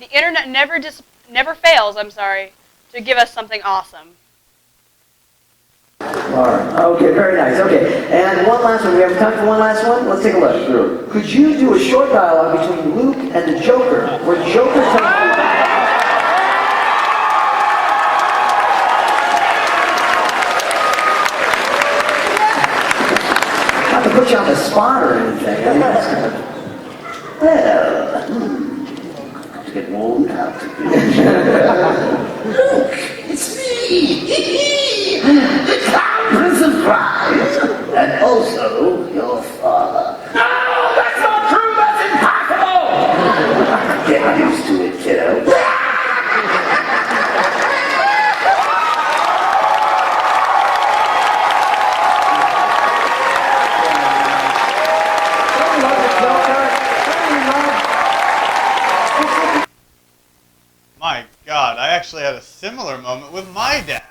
The internet never fails, to give us something awesome. Alright, okay, very nice, okay. And one last one, we have time for one last one? Let's take a look. Sure. Could you do a short dialogue between Luke and the Joker, where Joker tells you... Not to put you on the spot or anything. I mean, that's kind of... Well, to get warmed up. Look, it's me! The Crown Prince of Crime! And also your father. No, that's not true! That's impossible! Get used to it, kiddo. My God, I actually had a similar moment with my dad.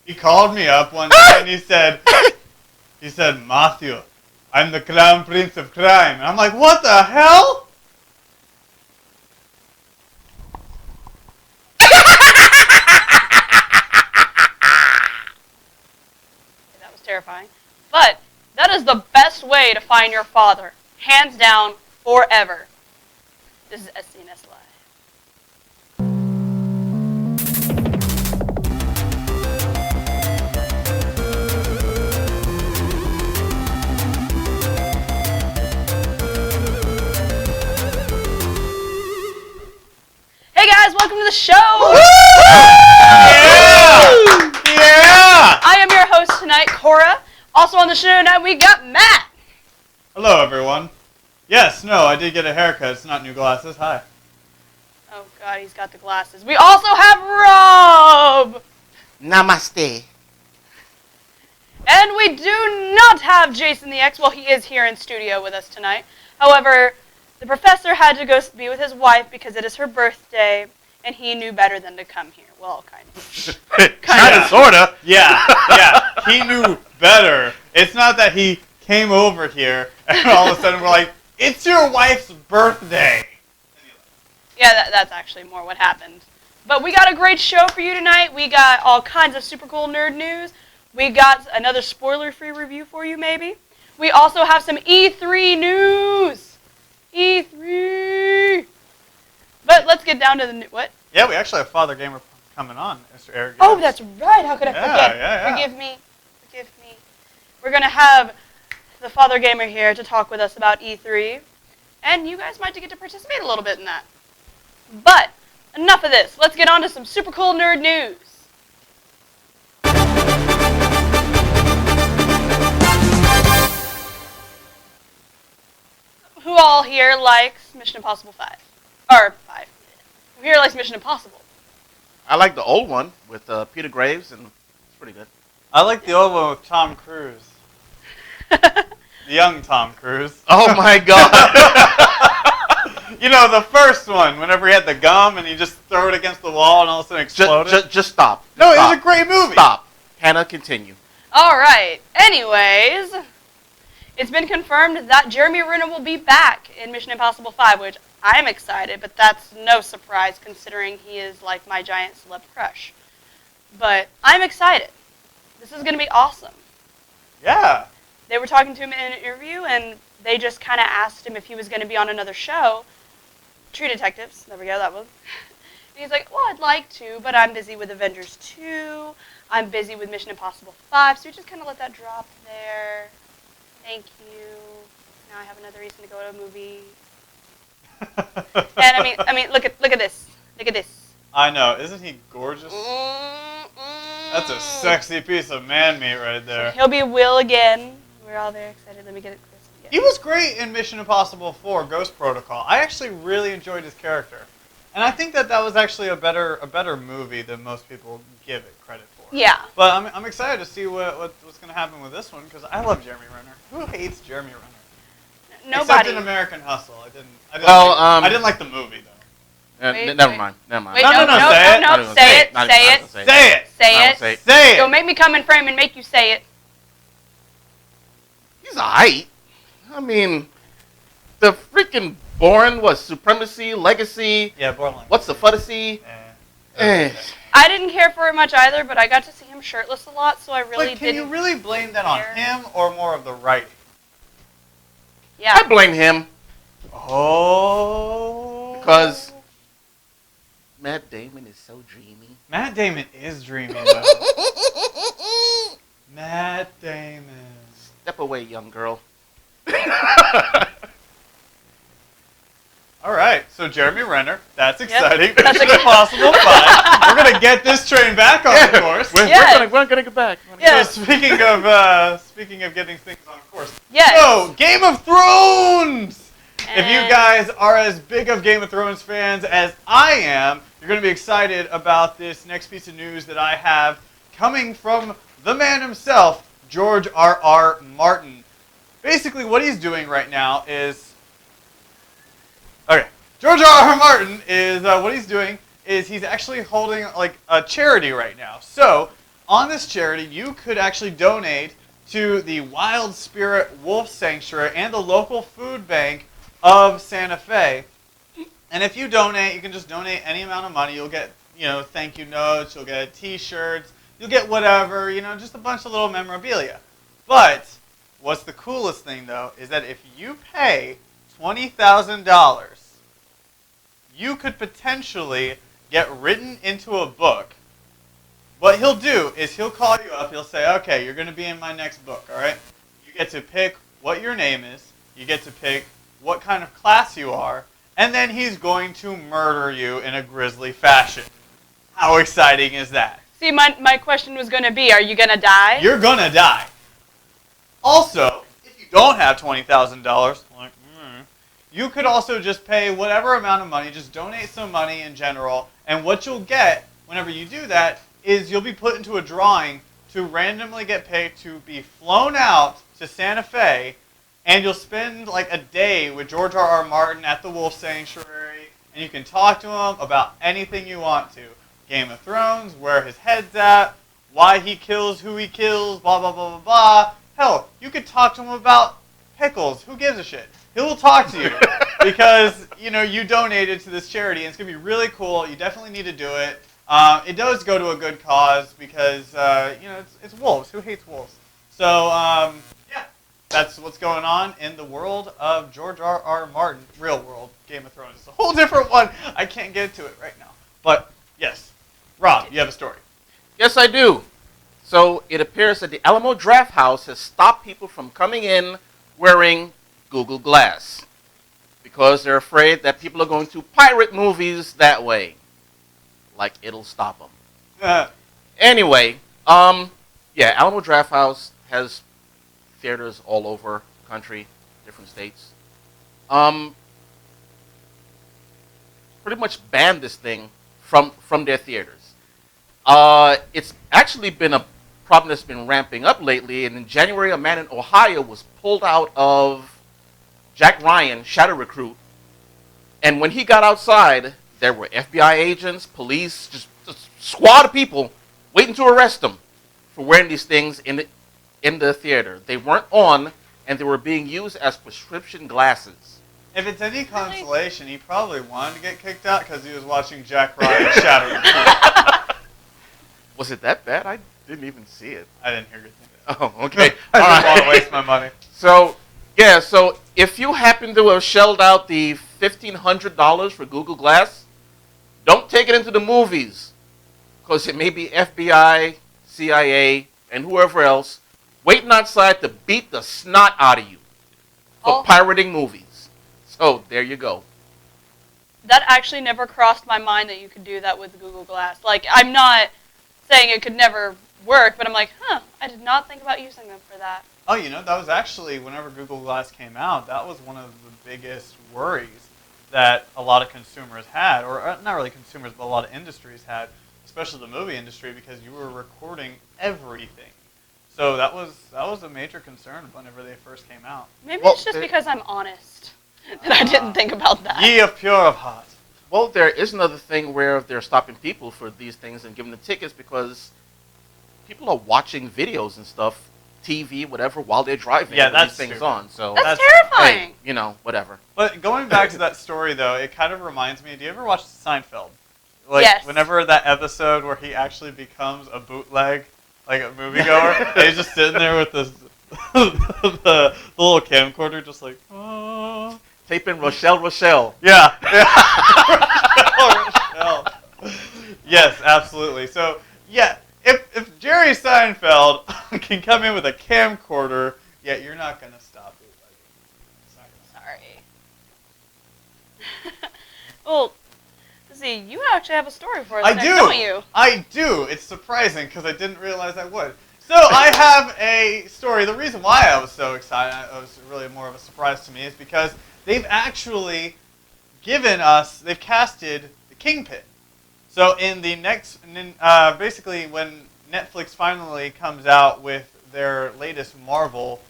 He called me up one day and he said, Matthew, I'm the Crown Prince of Crime. And I'm like, what the hell? That was terrifying. But that is the best way to find your father. Hands down, forever. This is SCNS Live. Hey guys, welcome to the show! Yeah! I am your host tonight, Cora. Also on the show tonight, we got Matt. Hello, everyone. Yes, no, I did get a haircut. It's not new glasses. Hi. Oh God, he's got the glasses. We also have Rob! Namaste. And we do not have Jason the X. Well, he is here in studio with us tonight. However, the professor had to go be with his wife because it is her birthday, and he knew better than to come here. Well, kind of. Kind of, sort of. Yeah, he knew better. It's not that he came over here and all of a sudden we're like, it's your wife's birthday. Yeah, that's actually more what happened. But we got a great show for you tonight. We got all kinds of super cool nerd news. We got another spoiler-free review for you, maybe. We also have some E3 news. E3. But let's get down to the new... What? Yeah, we actually have Father Gamer coming on, Mr. Eric. Oh, that's right. How could I forget? Yeah. Forgive me. We're going to have the Father Gamer here to talk with us about E3. And you guys might get to participate a little bit in that. But enough of this. Let's get on to some super cool nerd news. Who all here likes Mission Impossible 5? Or 5. Who here likes Mission Impossible? I like the old one with Peter Graves, and it's pretty good. I like the old one with Tom Cruise. The young Tom Cruise. Oh my God! You know, the first one, whenever he had the gum and he just threw it against the wall and all of a sudden exploded. Just stop. No, Stop. it was a great movie. Stop. Hannah, continue. All right. Anyways, it's been confirmed that Jeremy Renner will be back in Mission Impossible 5, which I'm excited, but that's no surprise considering he is like my giant celeb crush. But I'm excited. This is going to be awesome. Yeah. They were talking to him in an interview, and they just kind of asked him if he was going to be on another show. True Detectives. There we go, that one. And he's like, well, I'd like to, but I'm busy with Avengers 2. I'm busy with Mission Impossible 5, so we just kind of let that drop there. Thank you. Now I have another reason to go to a movie. And I mean, look at this. Look at this. I know. Isn't he gorgeous? That's a sexy piece of man meat right there. He'll be Will again. We're all very excited. Let me get it crisp again. He was great in Mission Impossible 4 Ghost Protocol. I actually really enjoyed his character. And I think that was actually a better movie than most people give it credit for. Yeah. But I'm excited to see what's going to happen with this one because I love Jeremy Renner. Who hates Jeremy Renner? Nobody. Except in American Hustle. I didn't like the movie though. Never mind. Wait, No, say it. Say it. Say it. Say it. Don't make me come in frame and make you say it. He's alright. I mean, the freaking Born was Supremacy, Legacy. Yeah, Borderlands. What's the Futtacy? Eh. I didn't care for it much either, but I got to see him shirtless a lot, so I really But can you didn't. really blame that on care. him or more of the writing? Yeah. I blame him Oh. because Matt Damon is so dreamy. Matt Damon is dreaming, though. Matt Damon. Step away, young girl. All right, so Jeremy Renner, that's exciting. That's Mission Impossible 5. We're gonna get this train back on course. Yes. We're gonna get back. Yes. So speaking of getting things on course. Yes. So Game of Thrones. If you And- guys are as big of Game of Thrones fans as I am, you're gonna be excited about this next piece of news that I have coming from the man himself, George R.R. Martin. Basically, what he's doing right now is George R.R. Martin is what he's doing is he's actually holding like a charity right now. So on this charity, you could actually donate to the Wild Spirit Wolf Sanctuary and the local food bank of Santa Fe. And if you donate, you can just donate any amount of money. You'll get, thank you notes, you'll get t-shirts, you'll get whatever, just a bunch of little memorabilia. But what's the coolest thing though is that if you pay $20,000, you could potentially get written into a book. What he'll do is he'll call you up. He'll say, okay, you're going to be in my next book, all right? You get to pick what your name is. You get to pick what kind of class you are. And then he's going to murder you in a grisly fashion. How exciting is that? See, my question was going to be, are you going to die? You're going to die. Also, if you don't have $20,000, you could also just pay whatever amount of money, just donate some money in general, and what you'll get whenever you do that is you'll be put into a drawing to randomly get paid to be flown out to Santa Fe, and you'll spend like a day with George R.R. Martin at the Wolf Sanctuary, and you can talk to him about anything you want to. Game of Thrones, where his head's at, why he kills who he kills, blah, blah, blah, blah, blah. Hell, you could talk to him about pickles. Who gives a shit? He will talk to you because, you donated to this charity, and it's going to be really cool. You definitely need to do it. It does go to a good cause because, it's wolves. Who hates wolves? So, that's what's going on in the world of George R.R. Martin. Real world. Game of Thrones is a whole different one. I can't get to it right now. But, yes. Rob, you have a story. Yes, I do. So it appears that the Alamo Draft House has stopped people from coming in wearing Google Glass because they're afraid that people are going to pirate movies that way. Like it'll stop them. Anyway, Alamo Draft House has theaters all over the country, different states. Pretty much banned this thing from their theaters. It's actually been a problem that's been ramping up lately, and in January, a man in Ohio was pulled out of Jack Ryan, Shadow Recruit, and when he got outside, there were FBI agents, police, just a squad of people waiting to arrest him for wearing these things in the theater. They weren't on, and they were being used as prescription glasses. If it's any consolation, he probably wanted to get kicked out because he was watching Jack Ryan Shadow Recruit. Was it that bad? I didn't even see it. I didn't hear good things. Oh, okay. I All didn't want to right. waste my money. So if you happen to have shelled out the $1,500 for Google Glass, don't take it into the movies because it may be FBI, CIA, and whoever else waiting outside to beat the snot out of you for pirating movies. So there you go. That actually never crossed my mind that you could do that with Google Glass. Like, I'm not saying it could never work, but I'm like, I did not think about using them for that. Oh, that was actually, whenever Google Glass came out, that was one of the biggest worries that a lot of consumers had, or not really consumers, but a lot of industries had, especially the movie industry, because you were recording everything. So that was a major concern whenever they first came out. Maybe Well, it's just they- because I'm honest that I didn't think about that. Ye of pure of heart. Well, there is another thing where they're stopping people for these things and giving them tickets because people are watching videos and stuff TV, whatever, while they're driving. Yeah, with that's these things stupid. on. So That's That's- terrifying. hey, whatever. But going back to that story, though, it kind of reminds me. Do you ever watch Seinfeld? Like, Yes. whenever that episode where he actually becomes a bootleg, like a moviegoer, and he's just sitting there with this the little camcorder, just like, oh. Tape in Rochelle. Yeah. Rochelle. Yes, absolutely. So, yeah, if Jerry Seinfeld can come in with a camcorder, yeah, you're not going to stop it. It's not gonna Sorry. Well, let's see, you actually have a story for us I next, do. don't you? I do. It's surprising because I didn't realize I would. So I have a story. The reason why I was so excited, it was really more of a surprise to me, is because they've actually they've casted the Kingpin. So in the next, basically when Netflix finally comes out with their latest Marvel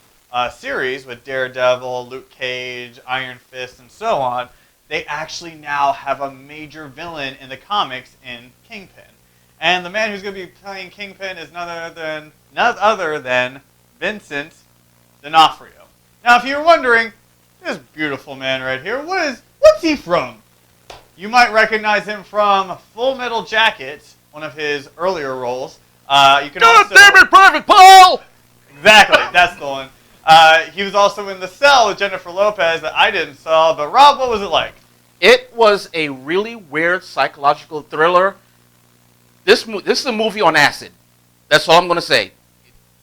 series with Daredevil, Luke Cage, Iron Fist, and so on, they actually now have a major villain in the comics in Kingpin. And the man who's going to be playing Kingpin is none other than Vincent D'Onofrio. Now, if you're wondering, this beautiful man right here, what's he from? You might recognize him from Full Metal Jacket, one of his earlier roles. You can God also, damn it, Private Paul! Exactly, that's the one. He was also in The Cell with Jennifer Lopez that I didn't saw, but Rob, what was it like? It was a really weird psychological thriller. This is a movie on acid. That's all I'm going to say.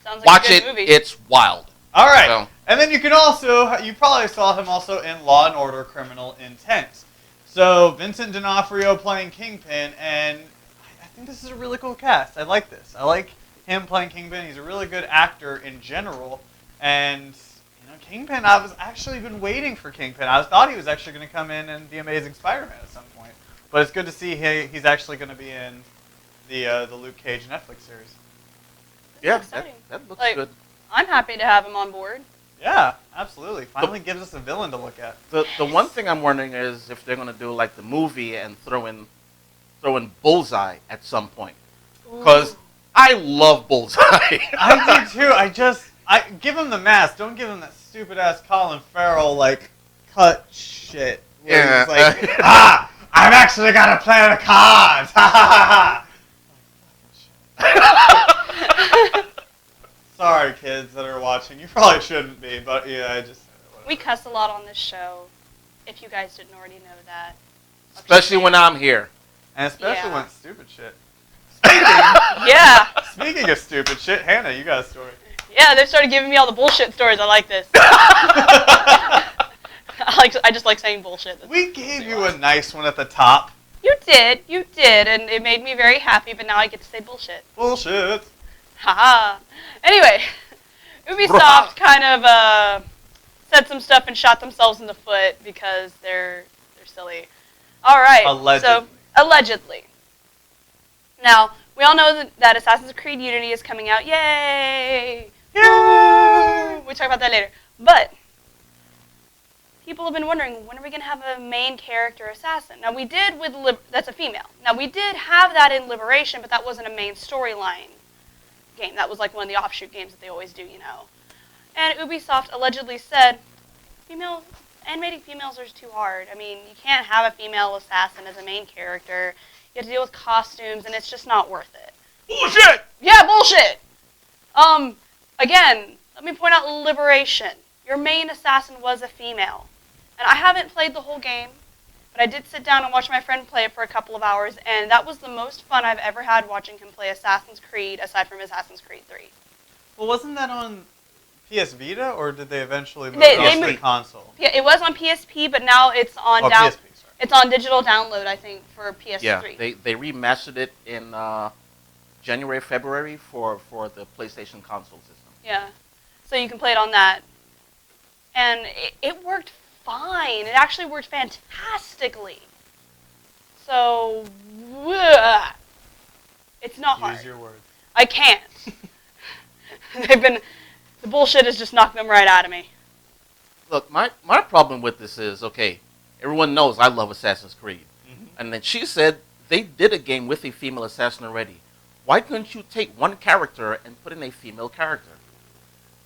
Sounds like Watch a good it. movie. It's wild. All right. So- And then you probably saw him also in Law and Order Criminal Intent. So Vincent D'Onofrio playing Kingpin, and I think this is a really cool cast. I like this. I like him playing Kingpin. He's a really good actor in general. And, Kingpin, I was actually been waiting for Kingpin. I thought he was actually going to come in The Amazing Spider-Man at some point. But it's good to see he's actually going to be in the Luke Cage Netflix series. Yeah, exciting. that looks Like- good. I'm happy to have him on board. Yeah, absolutely. Finally gives us a villain to look at. The one thing I'm wondering is if they're going to do like the movie and throw in Bullseye at some point. Because I love Bullseye. I do too. I give him the mask. Don't give him that stupid ass Colin Farrell cut shit. Where Yeah. he's like, I've actually got a plan of cards. Sorry, kids that are watching. You probably shouldn't be, but yeah, I just. Whatever. We cuss a lot on this show, if you guys didn't already know that. Especially when I'm here. And especially Yeah. when it's stupid shit. Yeah. Speaking of stupid shit, Hannah, you got a story. Yeah, they've started giving me all the bullshit stories. I like this. I just like saying bullshit. That's We gave you a nice one at the top. You did, and it made me very happy, but now I get to say bullshit. Bullshit. Haha. Anyway, Ubisoft kind of said some stuff and shot themselves in the foot because they're silly. All right. Allegedly. So, allegedly. Now, we all know that Assassin's Creed Unity is coming out. Yay! Yay! We'll talk about that later. But people have been wondering, when are we going to have a main character assassin? Now, we did with that's a female. Now, we did have that in Liberation, but that wasn't a main storyline game. That was like one of the offshoot games that they always do, And Ubisoft allegedly said, animating females are too hard. I mean, you can't have a female assassin as a main character. You have to deal with costumes, and it's just not worth it. Bullshit! Yeah, bullshit! Again, let me point out Liberation. Your main assassin was a female. And I haven't played the whole game, but I did sit down and watch my friend play it for a couple of hours, and that was the most fun I've ever had watching him play Assassin's Creed, aside from Assassin's Creed 3. Well, wasn't that on PS Vita, or did they eventually move They it to the moved- console? Yeah, it was on PSP, but now it's on PSP, sorry. It's on digital download, I think, for PS3. Yeah, they remastered it in January, February for the PlayStation console system. Yeah. So you can play it on that. And it worked fine. It actually worked fantastically. So, it's not hard. Use your words. I can't. The bullshit has just knocked them right out of me. Look, my problem with this is, okay, everyone knows I love Assassin's Creed. Mhm. And then she said they did a game with a female assassin already. Why couldn't you take one character and put in a female character?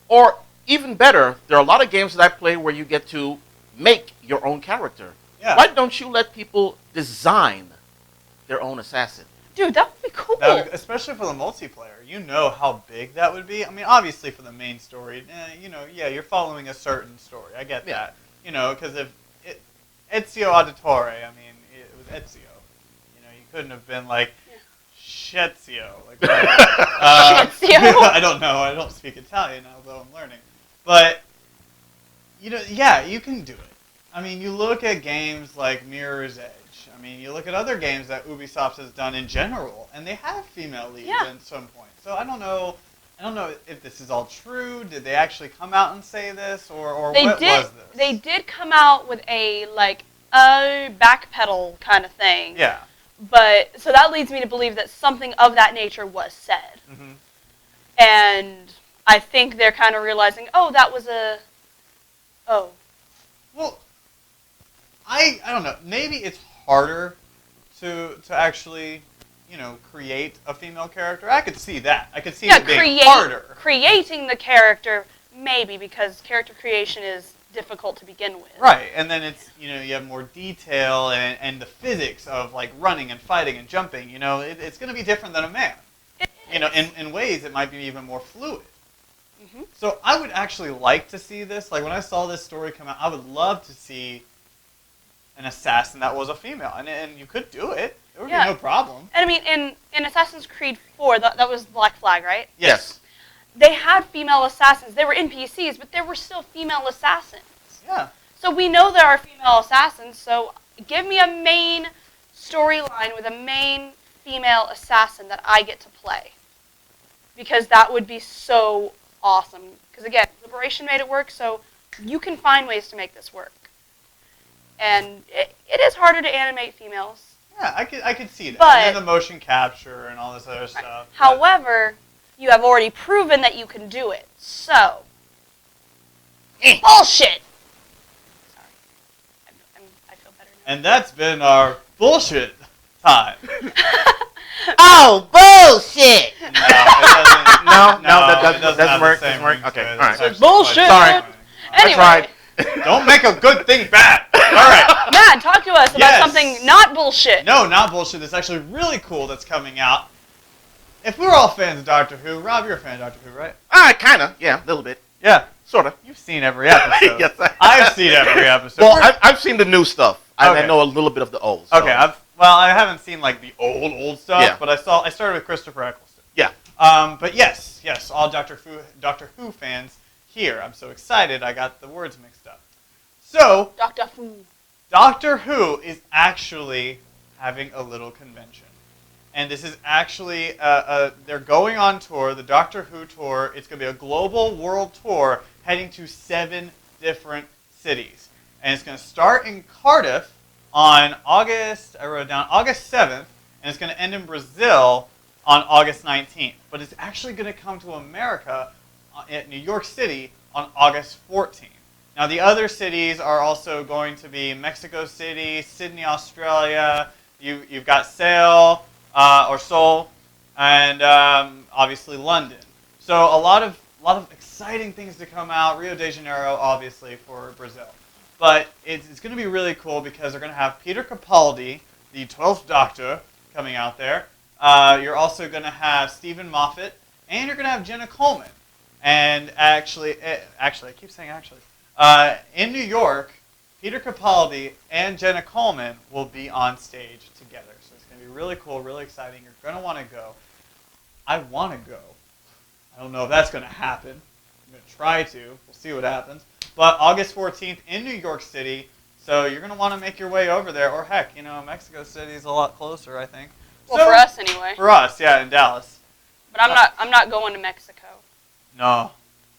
Or even better, there are a lot of games that I play where you get to make your own character. Yeah. Why don't you let people design their own assassin? Dude, that would be cool. Especially for the multiplayer. You know how big that would be. I mean, obviously for the main story, you're following a certain story. I get that. Because if Ezio Auditore, I mean, it was Ezio. You couldn't have been like Shezio. Like Shezio? I don't know. I don't speak Italian, although I'm learning. But, yeah, you can do it. I mean, you look at games like Mirror's Edge. I mean, you look at other games that Ubisoft has done in general, and they have female leads at some point. So I don't know if this is all true. Did they actually come out and say this, or what was this? They did come out with a backpedal kind of thing. Yeah. But so that leads me to believe that something of that nature was said. Mm-hmm. And I think they're kind of realizing, that was a. Oh. Well, I don't know. Maybe it's harder to actually, create a female character. I could see that. I could see it being harder. Creating the character, maybe, because character creation is difficult to begin with. Right, and then it's, you have more detail and the physics of, like, running and fighting and jumping, it's going to be different than a man. In ways it might be even more fluid. Mm-hmm. So I would actually like to see this. Like, when I saw this story come out, I would love to see an assassin that was a female. And you could do it. There would be no problem. And I mean, in Assassin's Creed 4, that was Black Flag, right? Yes. They had female assassins. They were NPCs, but there were still female assassins. Yeah. So we know there are female assassins, so give me a main storyline with a main female assassin that I get to play. Because that would be so awesome. Because again, Liberation made it work, so you can find ways to make this work. And it is harder to animate females. Yeah, I could see that. But, and then the motion capture and all this other stuff. However, you have already proven that you can do it. So, bullshit! Sorry. I feel better now. And that's been our bullshit time. Oh, bullshit! No, that it doesn't work. have the same Doesn't work. ring to Okay, it. all right. It's actually Bullshit! quite Sorry. funny. Anyway, I tried. Don't make a good thing bad. All right. Matt, talk to us about Yes. something not bullshit. No, not bullshit. That's actually really cool that's coming out. If we're all fans of Doctor Who, Rob, you're a fan of Doctor Who, right? Kind of. Yeah, a little bit. Yeah. Sort of. You've seen every episode. Yes, I've seen every episode. Well, I've seen the new stuff. Okay. I know a little bit of the old. So. Okay, I haven't seen like the old stuff, Yeah. but I started with Christopher Eccleston. Yeah. But yes, all Doctor Who fans here. I'm so excited. I got the words mixed up. So, Dr. Fu. Doctor Who is actually having a little convention. And this is actually, they're going on tour, the Doctor Who tour. It's going to be a global world tour heading to 7 different cities. And it's going to start in Cardiff on August 7th, and it's going to end in Brazil on August 19th. But it's actually going to come to America at New York City on August 14th. Now, the other cities are also going to be Mexico City, Sydney, Australia. You've got Seoul, and obviously London. So a lot of exciting things to come out. Rio de Janeiro, obviously, for Brazil. But it's going to be really cool because they're going to have Peter Capaldi, the 12th Doctor, coming out there. You're also going to have Stephen Moffat, and you're going to have Jenna Coleman. And actually, I keep saying actually. In New York, Peter Capaldi and Jenna Coleman will be on stage together. So it's going to be really cool, really exciting. You're going to want to go. I want to go. I don't know if that's going to happen. I'm going to try to. We'll see what happens. But August 14th in New York City. So you're going to want to make your way over there. Or heck, Mexico City is a lot closer, I think. Well, for us anyway. For us, yeah, in Dallas. But I'm not going to Mexico. No,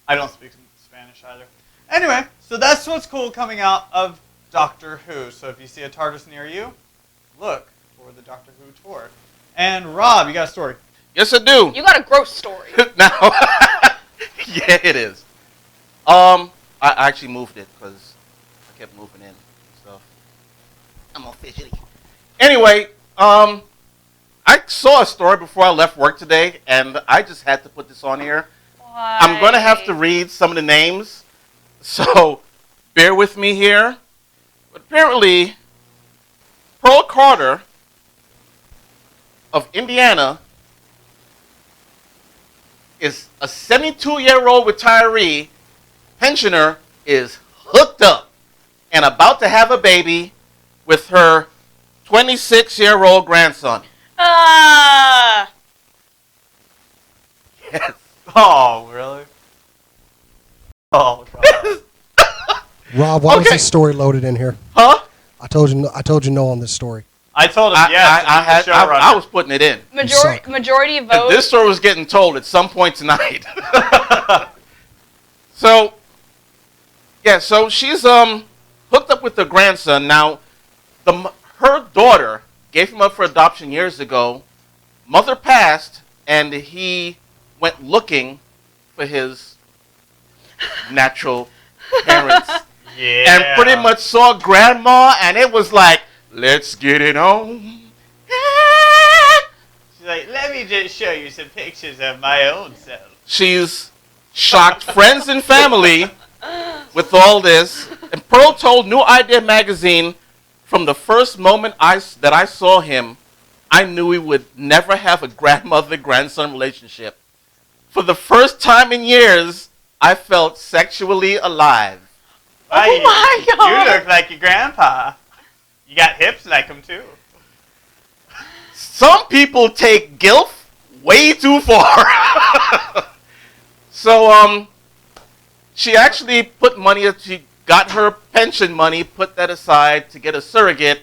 I don't speak Spanish either. Anyway, so that's what's cool coming out of Doctor Who. So if you see a TARDIS near you, look for the Doctor Who tour. And Rob, you got a story. Yes, I do. You got a gross story. Now, yeah, it is. I actually moved it because I kept moving in and stuff. I'm all fidgety. Anyway, I saw a story before I left work today, and I just had to put this on here Why? I'm going to have to read some of the names, so bear with me here. But apparently, Pearl Carter of Indiana is a 72-year-old retiree. Pensioner is hooked up and about to have a baby with her 26-year-old grandson. Ah. Yes. Oh, really? Oh, God. Rob, why was Okay. this story loaded in here? Huh? I told you no on this story. I told him yes. I was putting it in. Majority vote. This story was getting told at some point tonight. So, yeah, so she's hooked up with her grandson. Now, her daughter gave him up for adoption years ago. Mother passed, and he went looking for his natural parents. Yeah. And pretty much saw grandma, and it was like, let's get it on. She's like, let me just show you some pictures of my own self. She's shocked friends and family with all this. And Pearl told New Idea magazine, from the first moment that I saw him, I knew we would never have a grandmother-grandson relationship. For the first time in years, I felt sexually alive. Why, Oh my God. You look like your grandpa. You got hips like him, too. Some people take GILF way too far. So, she actually put money, she got her pension money, put that aside to get a surrogate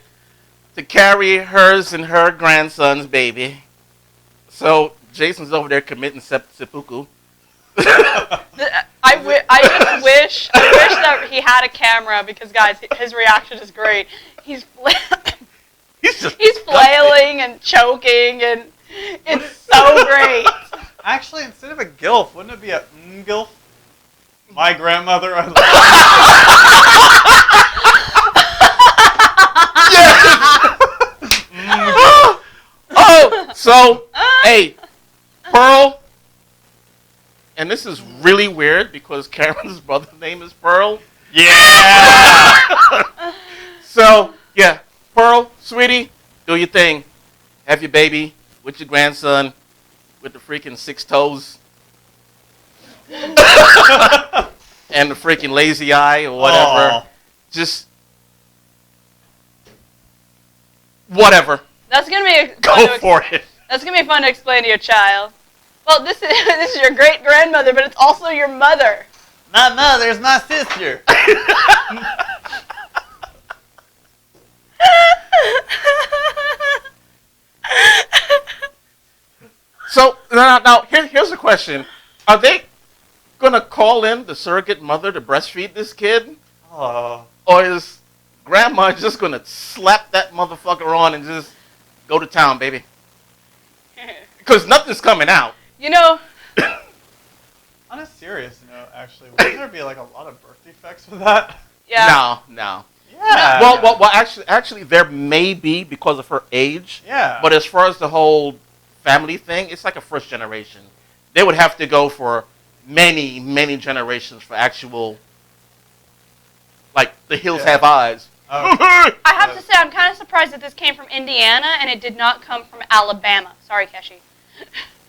to carry hers and her grandson's baby. So, Jason's over there committing seppuku. I just wish that he had a camera because, guys, his reaction is great. He's flailing and choking, and it's so great. Actually, instead of a gilf, wouldn't it be a gilf? My grandmother, I love. Oh, so, hey, Pearl, and this is really weird because Karen's brother's name is Pearl. Yeah! So, yeah, Pearl, sweetie, do your thing. Have your baby with your grandson with the freaking 6 toes and the freaking lazy eye or whatever. Aw. Just whatever. That's gonna be Go for it. That's gonna be fun to explain to your child. Well, this is your great grandmother, but it's also your mother. My mother's my sister. So now here's a question: are they gonna call in the surrogate mother to breastfeed this kid, Oh. or is grandma just gonna slap that motherfucker on and just go to town, baby? Because nothing's coming out. You know, On a serious note, actually, wouldn't there be like a lot of birth defects with that? yeah. No. Yeah. Well, actually, there may be because of her age. Yeah. But as far as the whole family thing, it's like a first generation. They would have to go for many, many generations for actual, like, the hills Yeah. have eyes. Oh. I have to say, I'm kind of surprised that this came from Indiana and it did not come from Alabama. Sorry, Keshi.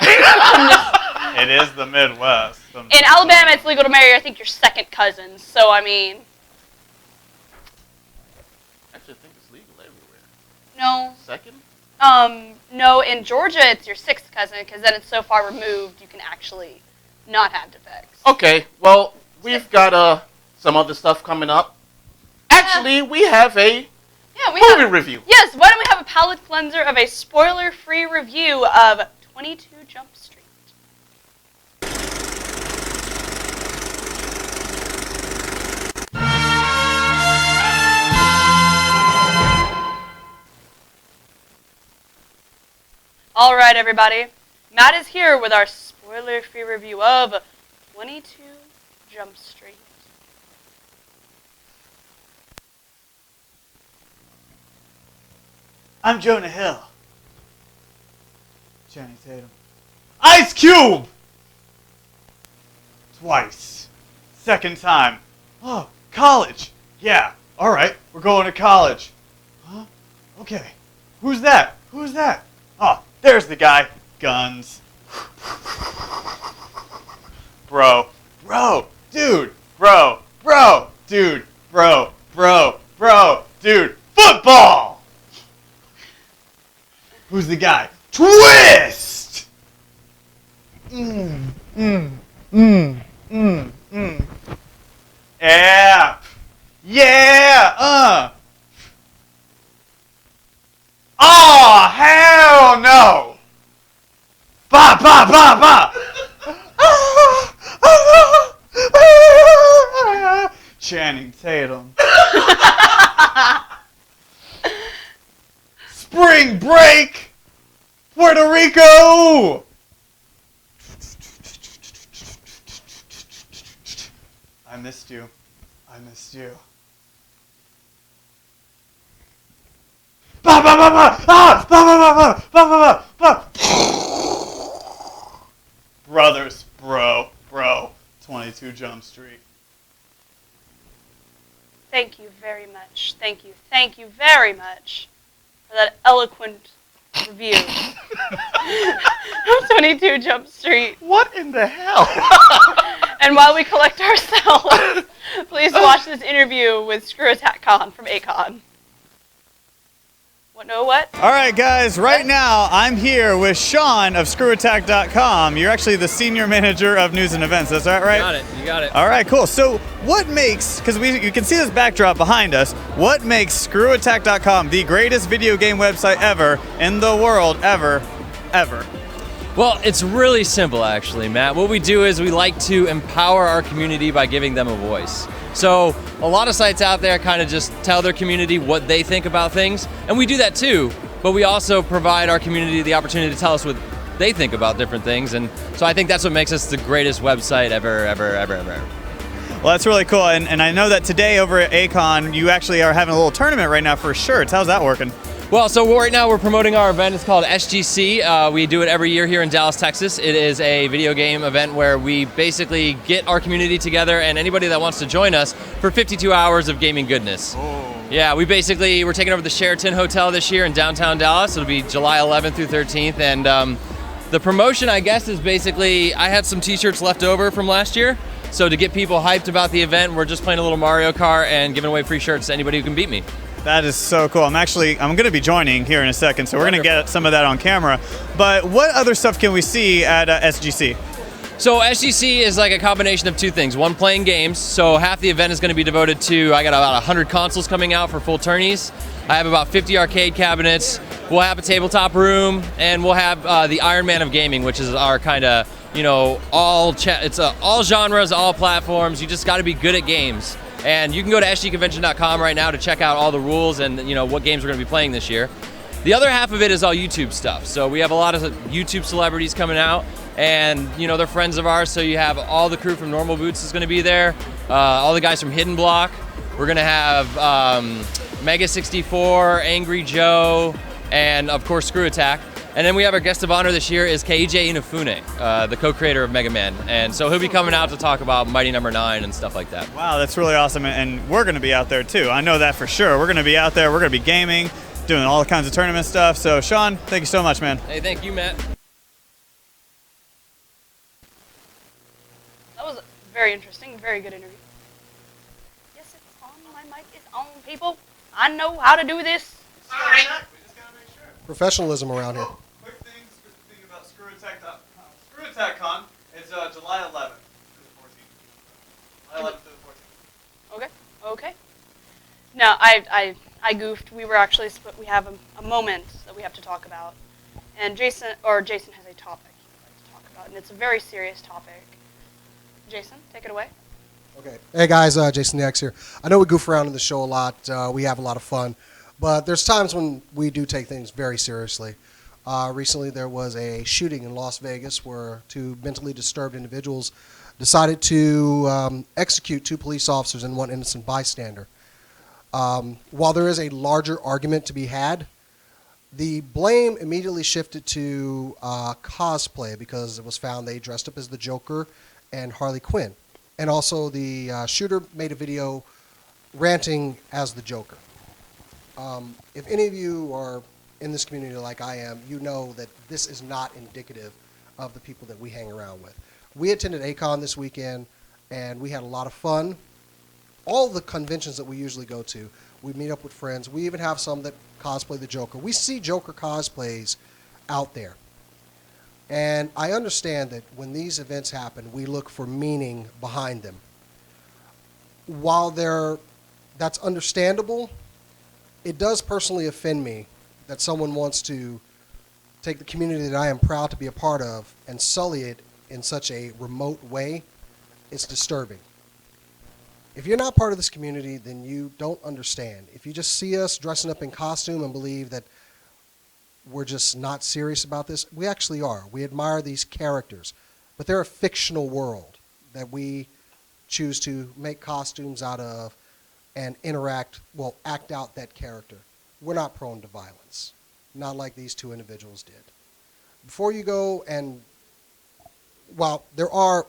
It is the Midwest. In Alabama, it's legal to marry, I think, your second cousin. So, I mean, Actually, I think it's legal everywhere. no. Second? No, in Georgia, it's your sixth cousin because then it's so far removed, you can actually not have defects. Okay, well, we've got some other stuff coming up. Actually, we have a Yeah, we movie have. review. Yes, why don't we have a palate cleanser of a spoiler-free review of 22 Jump Street? All right, everybody. Matt is here with our spoiler-free review of 22 Jump Street. I'm Jonah Hill. Channing Tatum. Ice Cube! Twice. Second time. Oh, college. Yeah, all right, we're going to college. Huh? Okay. Who's that? Who's that? Oh, there's the guy. Guns. Bro. Bro. Dude. Bro. Bro. Dude. Bro. Bro. Bro. Dude. Football! Who's the guy? Twist! App. Yeah, Oh, hell no! Ba, ba, ba, ba! Channing Tatum. Spring break! Puerto Rico! I missed you. I missed you. Ba ba ba ba! Ah! Ba ba ba ba! Ba ba ba ba! Brothers, bro. 22 Jump Street. Thank you very much. Thank you very much for that eloquent review of 22 Jump Street. What in the hell? And while we collect ourselves, please watch this interview with Screw Attack Con from A-Kon. What? No, what? All right, guys, right now I'm here with Sean of ScrewAttack.com. You're actually the senior manager of news and events. Is that right? You got it. All right, cool. So what makes, because you can see this backdrop behind us, what makes ScrewAttack.com the greatest video game website ever in the world, ever? Well, it's really simple, actually, Matt. What we do is we like to empower our community by giving them a voice. So a lot of sites out there kind of just tell their community what they think about things, and we do that too, but we also provide our community the opportunity to tell us what they think about different things, and so I think that's what makes us the greatest website ever. Well, that's really cool, and I know that today over at A-Kon, you actually are having a little tournament right now for shirts. How's that working? Well, so right now we're promoting our event. It's called SGC. We do it every year here in Dallas, Texas. It is a video game event where we basically get our community together and anybody that wants to join us for 52 hours of gaming goodness. Oh. Yeah, we're taking over the Sheraton Hotel this year in downtown Dallas. It'll be July 11th through 13th. And the promotion, I guess, is basically I had some t-shirts left over from last year. So to get people hyped about the event, we're just playing a little Mario Kart and giving away free shirts to anybody who can beat me. That is so cool. I'm going to be joining here in a second, so we're going to get some of that on camera. But what other stuff can we see at SGC? So SGC is like a combination of two things. One, playing games. So half the event is going to be devoted to, I got about 100 consoles coming out for full tourneys. I have about 50 arcade cabinets. We'll have a tabletop room, and we'll have the Iron Man of gaming, which is our kind of, it's all genres, all platforms. You just got to be good at games. And you can go to sgconvention.com right now to check out all the rules and what games we're going to be playing this year. The other half of it is all YouTube stuff. So we have a lot of YouTube celebrities coming out, and they're friends of ours. So you have all the crew from Normal Boots is going to be there, all the guys from Hidden Block. We're going to have Mega 64, Angry Joe, and of course Screw Attack. And then we have our guest of honor this year is Keiji Inafune, the co-creator of Mega Man. And so he'll be coming out to talk about Mighty Number 9 and stuff like that. Wow, that's really awesome. And we're going to be out there too. I know that for sure. We're going to be out there. We're going to be gaming, doing all kinds of tournament stuff. So Sean, thank you so much, man. Hey, thank you, Matt. That was a very interesting, very good interview. Yes, it's on. My mic is on, people. I know how to do this. We just got to make sure. Professionalism around here. Quick thing about ScrewAttack.com. It's July 11th to the 14th. July 11th to the 14th. Okay. Now, I goofed. We were actually we have a moment that we have to talk about, and Jason has a topic he'd like to talk about, and it's a very serious topic. Jason, take it away. Okay. Hey guys, Jason the X here. I know we goof around in the show a lot. We have a lot of fun, but there's times when we do take things very seriously. Recently, there was a shooting in Las Vegas where two mentally disturbed individuals decided to execute two police officers and one innocent bystander. While there is a larger argument to be had, the blame immediately shifted to cosplay because it was found they dressed up as the Joker and Harley Quinn. And also the shooter made a video ranting as the Joker. If any of you are in this community like I am, you know that this is not indicative of the people that we hang around with. We attended A-Kon this weekend, and we had a lot of fun. All the conventions that we usually go to, we meet up with friends. We even have some that cosplay the Joker. We see Joker cosplays out there. And I understand that when these events happen, we look for meaning behind them. While that's understandable, it does personally offend me that someone wants to take the community that I am proud to be a part of and sully it in such a remote way. It's disturbing. If you're not part of this community, then you don't understand. If you just see us dressing up in costume and believe that we're just not serious about this, we actually are. We admire these characters, but they're a fictional world that we choose to make costumes out of and act out that character. We're not prone to violence, not like these two individuals did. Before you go and, there are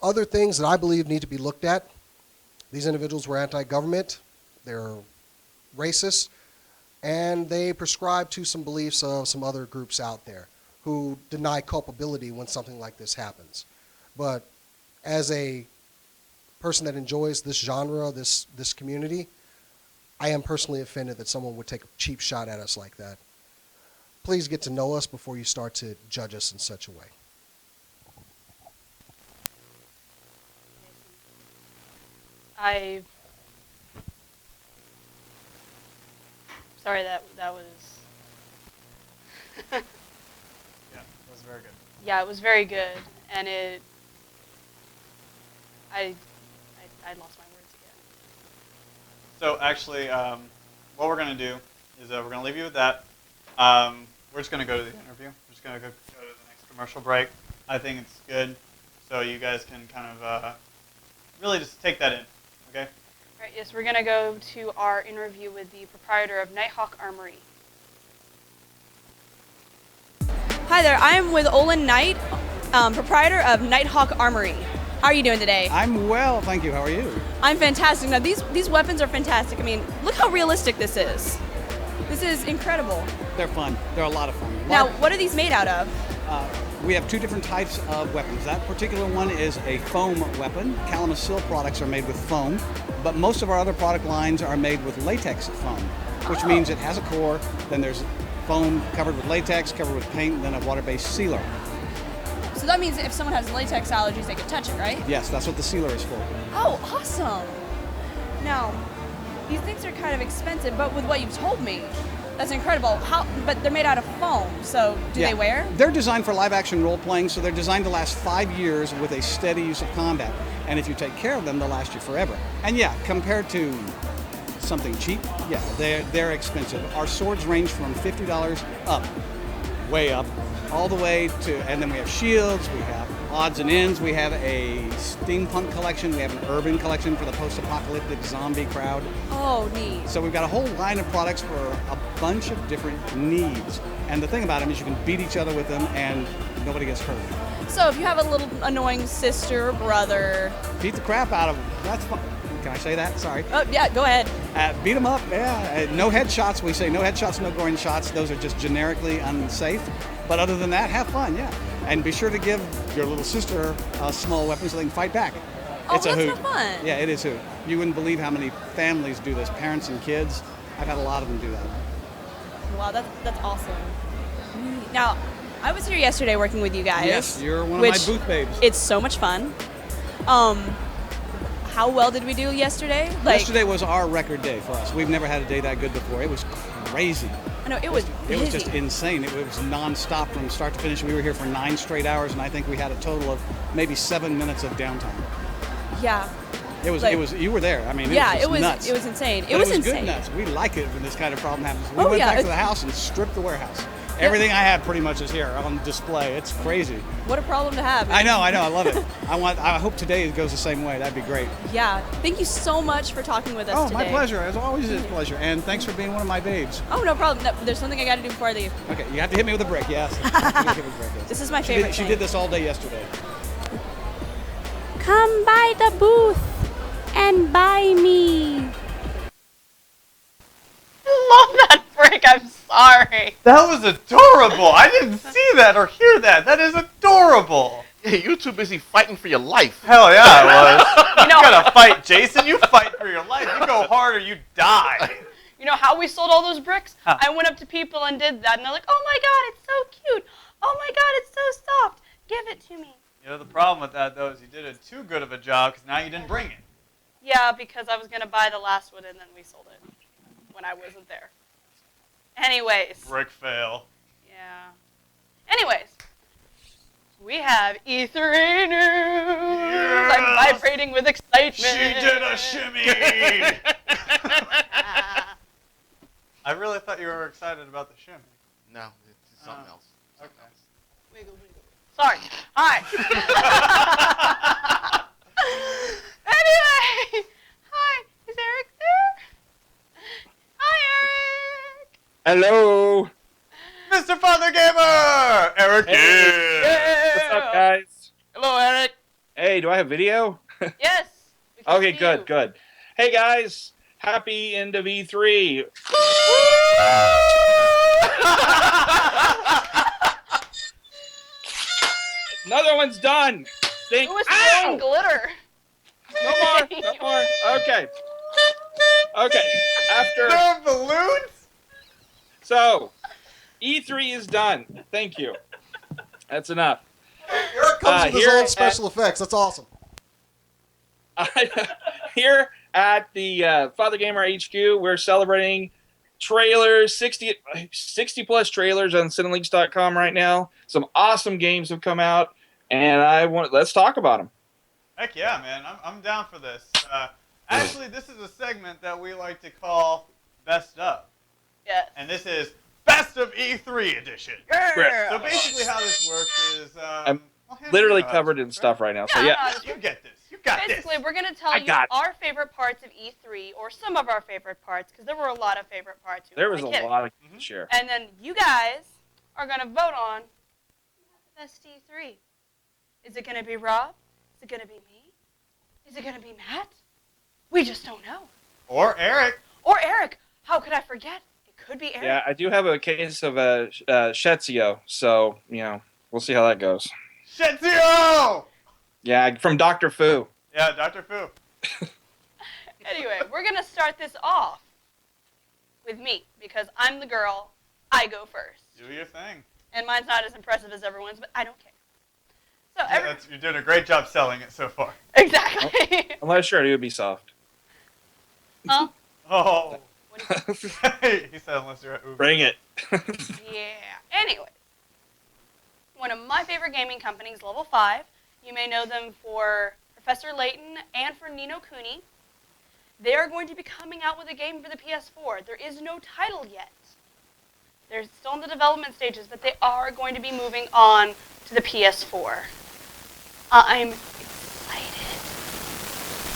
other things that I believe need to be looked at. These individuals were anti-government, they're racist, and they prescribe to some beliefs of some other groups out there who deny culpability when something like this happens. But as a person that enjoys this genre, this community, I am personally offended that someone would take a cheap shot at us like that. Please get to know us before you start to judge us in such a way. Sorry, that was. Yeah, that was very good. Yeah, it was very good, and I lost my words again. So actually, what we're going to do is we're going to leave you with that. We're just going to go to the interview. We're just going to go to the next commercial break. I think it's good, so you guys can kind of really just take that in, okay? All right, yes, we're going to go to our interview with the proprietor of Nighthawk Armory. Hi there, I am with Olin Knight, proprietor of Nighthawk Armory. How are you doing today? I'm well, thank you. How are you? I'm fantastic. Now, these weapons are fantastic. I mean, look how realistic this is. This is incredible. They're fun. They're a lot of fun. Now, what are these made out of? We have two different types of weapons. That particular one is a foam weapon. Kalamazoo products are made with foam, but most of our other product lines are made with latex foam, which means it has a core, then there's foam covered with latex, covered with paint, and then a water-based sealer. So that means if someone has latex allergies, they can touch it, right? Yes, that's what the sealer is for. Oh, awesome. Now, these things are kind of expensive, but with what you've told me, that's incredible. But they're made out of foam, so do they wear? They're designed for live-action role-playing, so they're designed to last 5 years with a steady use of combat. And if you take care of them, they'll last you forever. And yeah, compared to something cheap, yeah, they're expensive. Our swords range from $50 up, way up, all the way to, and then we have shields, we have odds and ends, we have a steampunk collection, we have an urban collection for the post-apocalyptic zombie crowd. Oh, neat. So we've got a whole line of products for a bunch of different needs. And the thing about them is you can beat each other with them and nobody gets hurt. So if you have a little annoying sister or brother... Beat the crap out of them. That's fun. Can I say that? Sorry. Oh, yeah, go ahead. Beat them up, yeah. No headshots. We say no headshots, no goring shots. Those are just generically unsafe. But other than that, have fun, yeah. And be sure to give your little sister a small weapon so they can fight back. Oh, it's a that's hoot. so fun. Yeah, it is hoot. You wouldn't believe how many families do this, parents and kids. I've had a lot of them do that. Wow, that's awesome. Now, I was here yesterday working with you guys. Yes, you're one of my booth babes. It's so much fun. How well did we do yesterday? Yesterday was our record day for us. We've never had a day that good before. It was crazy. I know, it was busy. It was just insane. It was non-stop from start to finish. We were here for 9 straight hours, and I think we had a total of maybe 7 minutes of downtime. Yeah. It was. You were there. I mean, it was nuts. It was insane. But it was good insane. nuts. We like it when this kind of problem happens. We went back to the house and stripped the warehouse. Everything I have pretty much is here on display. It's crazy. What a problem to have. I know. I love it. I hope today it goes the same way. That'd be great. Yeah. Thank you so much for talking with us today. Oh, my pleasure. As always, it's a pleasure. And thanks for being one of my babes. Oh, no problem. No, there's something I got to do before I leave. Okay, you have to hit me with a brick, yes. You have to hit me with a brick, yes. This is my favorite She did this all day yesterday. Come by the booth and buy me. I love that Frick. I'm sorry. That was adorable. I didn't see that or hear that. That is adorable. Yeah, you're too busy fighting for your life. Hell yeah, I was. You gotta fight, Jason. You fight for your life. You go hard or you die. You know how we sold all those bricks? Huh. I went up to people and did that, and they're like, "Oh my God, it's so cute! Oh my God, it's so soft! Give it to me." You know, the problem with that, though, is you did too good of a job because now you didn't bring it. Yeah, because I was gonna buy the last one and then we sold it when I wasn't there. Anyways. Brick fail. Yeah. Anyways. We have E3 news. Yes! I'm vibrating with excitement. She did a shimmy. I really thought you were excited about the shimmy. No, it's something else. Something Okay. else. Wiggle, wiggle. Sorry. Hi. Anyway. Hi. Is Eric there? Hi, Eric. Hello. Mr. Father Gamer! Eric Hey. What's up, guys? Hello, Eric. Hey, do I have video? Yes. we can Okay, see good, you. good. Hey, guys. Happy end of E3. Another one's done. Think. Who was Ow! throwing glitter? No more. No more. Okay. Okay. After. No balloons? So, E3 is done. Thank you. That's enough. Eric comes with his here own special effects. That's awesome. Here at the Father Gamer HQ, we're celebrating trailers, 60 plus trailers on Cineleaks.com right now. Some awesome games have come out, and let's talk about them. Heck yeah, man. I'm down for this. Actually, this is a segment that we like to call Best Of. Yes. And this is Best of E3 edition. Yeah. So basically how this works is... I'm well, Hannah, literally you know how covered this in works, stuff right now. So Yeah, yeah, no, You get this. You got Basically, this. we're going to tell I you got it. our favorite parts of E3, or some of our favorite parts, because there were a lot of favorite parts. there was a Like it. lot of Mhm. share. And then you guys are going to vote on the best E3. Is it going to be Rob? Is it going to be me? Is it going to be Matt? We just don't know. Or Eric. Or Eric. How could I forget? It could be Eric. Yeah, I do have a case of Shetsio, so we'll see how that goes. Shenzio! Yeah, from Dr. Fu. Yeah, Dr. Fu. Anyway, we're going to start this off with me, because I'm the girl. I go first. Do your thing. And mine's not as impressive as everyone's, but I don't care. So Yeah, you're doing a great job selling it so far. Exactly. Unless sure, it would be soft. Huh? Oh. What do you He said unless you're at Uber. Bring it. Yeah. Anyways, one of my favorite gaming companies, Level 5. You may know them for Professor Layton and for Nino Kuni. They are going to be coming out with a game for the PS4. There is no title yet. They're still in the development stages, but they are going to be moving on to the PS4. I'm excited.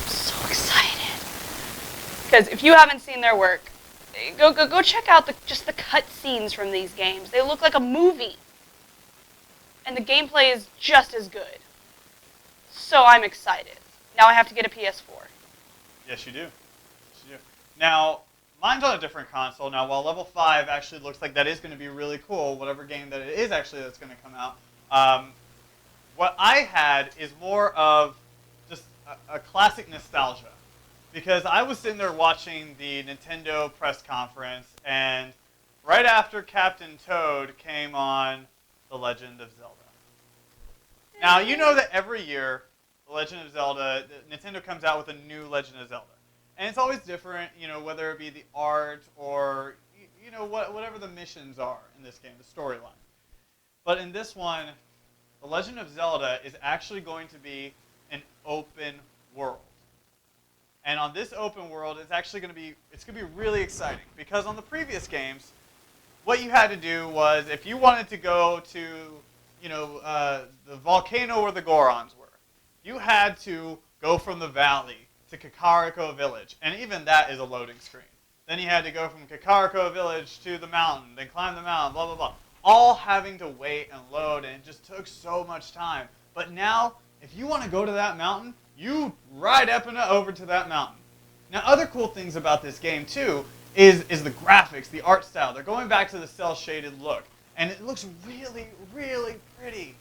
I'm so excited. Because if you haven't seen their work, go check out just the cutscenes from these games. They look like a movie. And the gameplay is just as good. So I'm excited. Now I have to get a PS4. Yes, you do. Yes, you do. Now, mine's on a different console. Now, while Level 5 actually looks like that is going to be really cool, whatever game that it is actually that's going to come out, what I had is more of just a classic nostalgia. Because I was sitting there watching the Nintendo press conference, and right after Captain Toad came on The Legend of Zelda. Now, you know that every year, The Legend of Zelda, Nintendo comes out with a new Legend of Zelda. And it's always different, whether it be the art or, whatever the missions are in this game, the storyline. But in this one, The Legend of Zelda is actually going to be an open world. And on this open world, it's actually going to be really exciting. Because on the previous games, what you had to do was, if you wanted to go to, the volcano where the Gorons were, you had to go from the valley to Kakariko Village. And even that is a loading screen. Then you had to go from Kakariko Village to the mountain, then climb the mountain, blah, blah, blah. All having to wait and load, and it just took so much time. But now, if you want to go to that mountain, you ride Epona over to that mountain. Now, other cool things about this game, too, is the graphics, the art style. They're going back to the cel-shaded look, and it looks really, really pretty.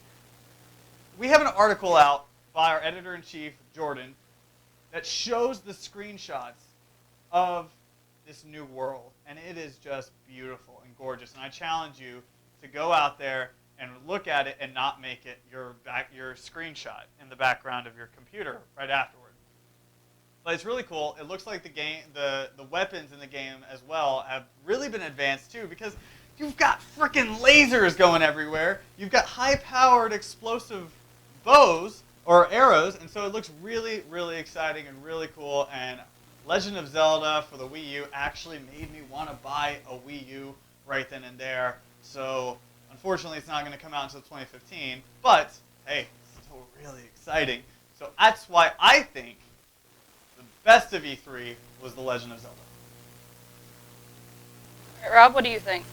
We have an article out by our editor-in-chief, Jordan, that shows the screenshots of this new world, and it is just beautiful and gorgeous. And I challenge you to go out there and look at it and not make it your screenshot in the background of your computer right afterward. But it's really cool. It looks like the weapons in the game as well have really been advanced too, because you've got freaking lasers going everywhere. You've got high-powered explosive bows or arrows, and so it looks really, really exciting and really cool. And Legend of Zelda for the Wii U actually made me want to buy a Wii U right then and there. So unfortunately, it's not going to come out until 2015. But hey, it's still really exciting. So that's why I think the best of E3 was The Legend of Zelda. Rob, what do you think?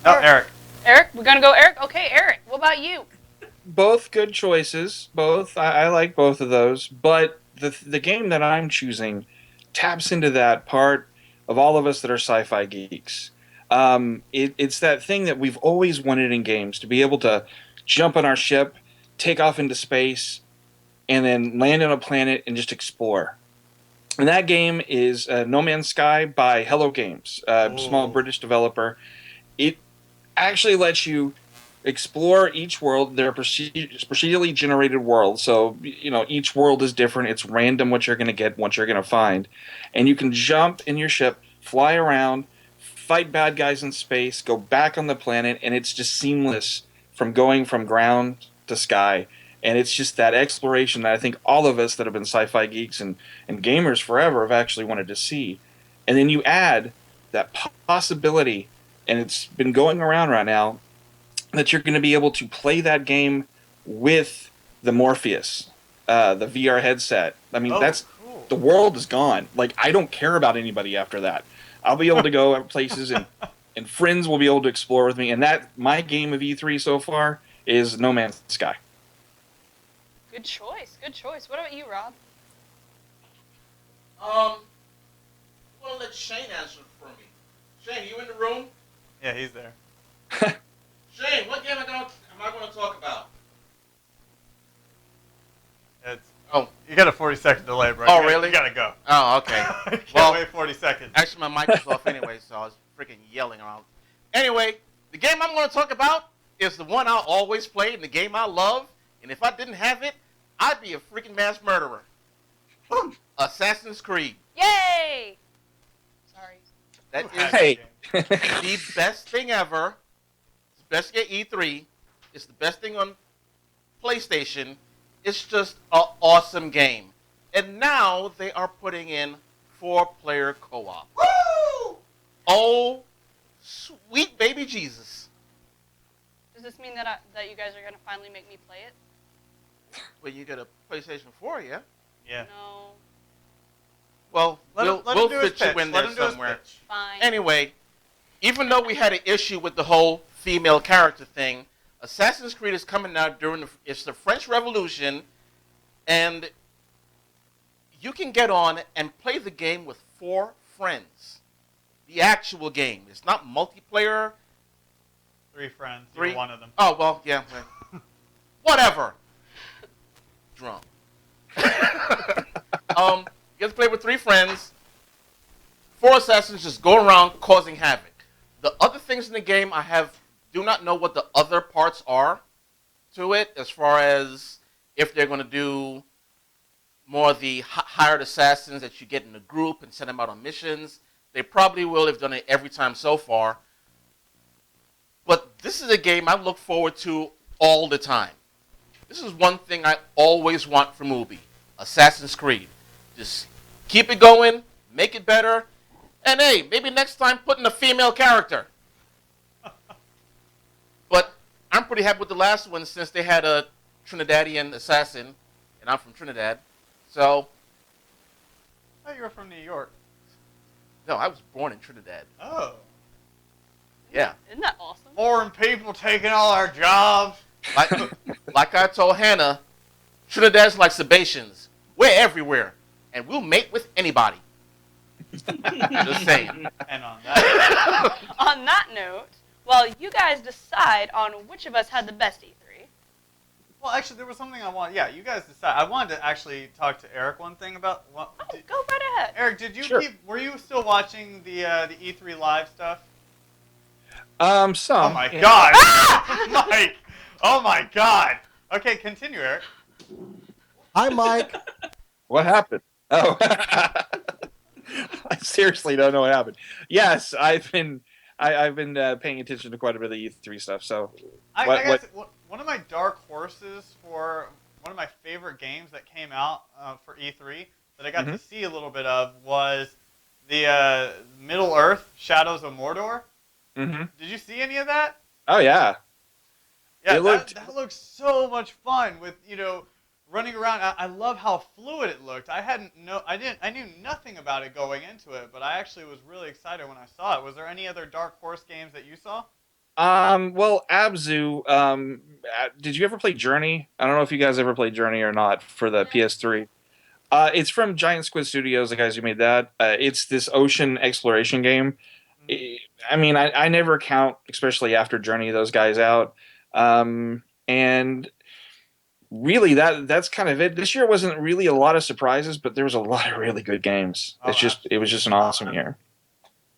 No, Eric. Eric? We're going to go Eric? Okay, Eric, what about you? Both good choices. Both. I like both of those. But the game that I'm choosing taps into that part of all of us that are sci-fi geeks. It's that thing that we've always wanted in games, to be able to jump on our ship, take off into space, and then land on a planet and just explore. And that game is No Man's Sky by Hello Games, a small British developer. It actually lets you explore each world. They're procedurally generated worlds, so each world is different. It's random what you're going to get, what you're going to find, and you can jump in your ship, fly around, fight bad guys in space, go back on the planet, and it's just seamless from going from ground to sky. And it's just that exploration that I think all of us that have been sci-fi geeks and gamers forever have actually wanted to see. And then you add that possibility, and it's been going around right now, that you're going to be able to play that game with the Morpheus, the VR headset. I mean, cool. The world is gone. Like, I don't care about anybody after that. I'll be able to go places, and friends will be able to explore with me. And my game of E3 so far is No Man's Sky. Good choice. Good choice. What about you, Rob? I'm going to let Shane answer for me. Shane, you in the room? Yeah, he's there. Shane, what game am I going to talk about? You got a 40-second delay, bro. Oh, really? You got to go. Oh, okay. You can't wait 40 seconds. Actually, my mic was off anyway, so I was freaking yelling around. Anyway, the game I'm going to talk about is the one I'll always play and the game I love. And if I didn't have it, I'd be a freaking mass murderer. Assassin's Creed. Yay! Sorry. That is the best thing ever. It's the best thing at E3. It's the best thing on PlayStation. It's just an awesome game. And now they are putting in 4-player co-op. Woo! Oh, sweet baby Jesus. Does this mean that you guys are going to finally make me play it? Well, you get a PlayStation 4, yeah? Yeah. No. Well, we'll fit you in there Let him do his somewhere. pitch. Fine. Anyway, even though we had an issue with the whole female character thing, Assassin's Creed is coming out it's the French Revolution, and you can get on and play the game with 4 friends. The actual game. It's not multiplayer. 3 friends. 3? You're one of them. Oh, well, yeah. Whatever. Drunk. You have to play with 3 friends. 4 assassins just go around causing havoc. The other things in the game, do not know what the other parts are to it, as far as if they're going to do more of the hired assassins that you get in a group and send them out on missions. They probably will. They've done it every time so far. But this is a game I look forward to all the time. This is one thing I always want from Ubi, Assassin's Creed. Just keep it going, make it better, and hey, maybe next time put in a female character. But I'm pretty happy with the last one since they had a Trinidadian assassin, and I'm from Trinidad. So, I thought you were from New York. no, I was born in Trinidad. Oh. Yeah. Isn't that awesome? Foreign people taking all our jobs. Like I told Hannah, Trinidad's like Sebastians. We're everywhere, and we'll mate with anybody. Just saying. And on that, On that note, while you guys decide on which of us had the best E3. well, actually, there was something I want. Yeah, you guys decide. I wanted to actually talk to Eric one thing about. Go right ahead. Eric, did you Sure. were you still watching the E3 live stuff? Some. Oh my yeah. God, Mike! Oh my God. Okay, continue, Eric. Hi, Mike. What happened? Oh, I seriously don't know what happened. Yes, I've been paying attention to quite a bit of the E3 stuff. So, I What- guess one of my dark horses for one of my favorite games that came out for E3 that I got to see a little bit of was the Middle Earth Shadows of Mordor. mm-hmm. Did you see any of that? Oh yeah, Yeah, It looked- that looks so much fun with running around. I love how fluid it looked. I knew nothing about it going into it, but I actually was really excited when I saw it. Was there any other dark horse games that you saw? Well, Abzu. Did you ever play Journey? I don't know if you guys ever played Journey or not for the PS3. It's from Giant Squid Studios, the guys who made that. It's this ocean exploration game. I mean, I never count, especially after Journey, those guys out. And really, that's kind of it. This year wasn't really a lot of surprises, but there was a lot of really good games. Oh, It was just an awesome year.